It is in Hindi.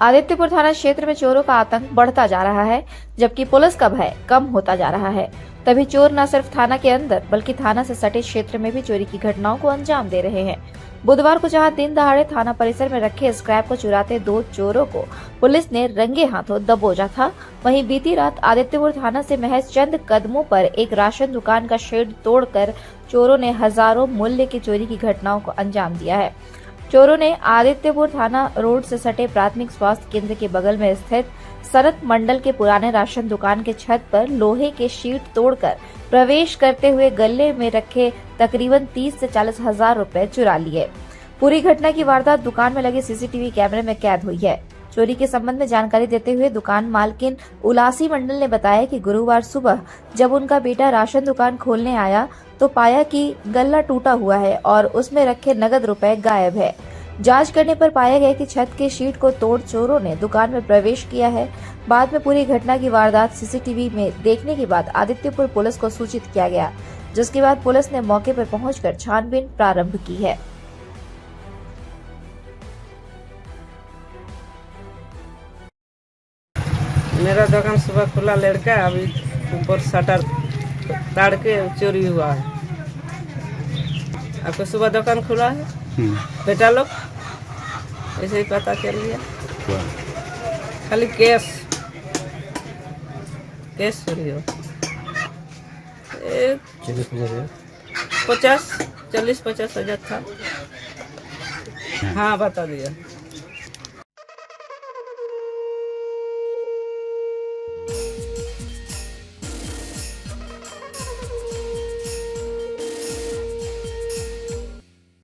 आदित्यपुर थाना क्षेत्र में चोरों का आतंक बढ़ता जा रहा है, जबकि पुलिस का भय कम होता जा रहा है। तभी चोर न सिर्फ थाना के अंदर बल्कि थाना से सटे क्षेत्र में भी चोरी की घटनाओं को अंजाम दे रहे हैं। बुधवार को जहां दिन दहाड़े थाना परिसर में रखे स्क्रैप को चुराते 2 चोरों को पुलिस ने रंगे हाथों दबोचा था, वहीं बीती रात आदित्यपुर थाना से महज चंद कदमों पर एक राशन दुकान का शेड तोड़कर चोरों ने हजारों मूल्य की चोरी की घटनाओं को अंजाम दिया है। चोरों ने आदित्यपुर थाना रोड से सटे प्राथमिक स्वास्थ्य केंद्र के बगल में स्थित सनत मंडल के पुराने राशन दुकान के छत पर लोहे के शीट तोड़कर प्रवेश करते हुए गले में रखे तकरीबन 30 से 40 हजार रुपए चुरा लिए। पूरी घटना की वारदात दुकान में लगे सीसीटीवी कैमरे में कैद हुई है। चोरी के संबंध में जानकारी देते हुए दुकान मालकिन उलासी मंडल ने बताया कि गुरुवार सुबह जब उनका बेटा राशन दुकान खोलने आया तो पाया कि गल्ला टूटा हुआ है और उसमें रखे नगद रुपए गायब है। जांच करने पर पाया गया कि छत के शीट को तोड़ चोरों ने दुकान में प्रवेश किया है। बाद में पूरी घटना की वारदात सीसीटीवी में देखने के बाद आदित्यपुर पुलिस को सूचित किया गया, जिसके बाद पुलिस ने मौके पर पहुंचकर छानबीन प्रारंभ की है। मेरा दुकान सुबह खुला, लड़का अभी ऊपर शटर ताड़ के चोरी हुआ है। आपको सुबह दुकान खुला है, बेटा लोग ऐसे ही पता चल गया। खाली कैश चोरी हो 40-50 हजार था। हाँ बता दिया।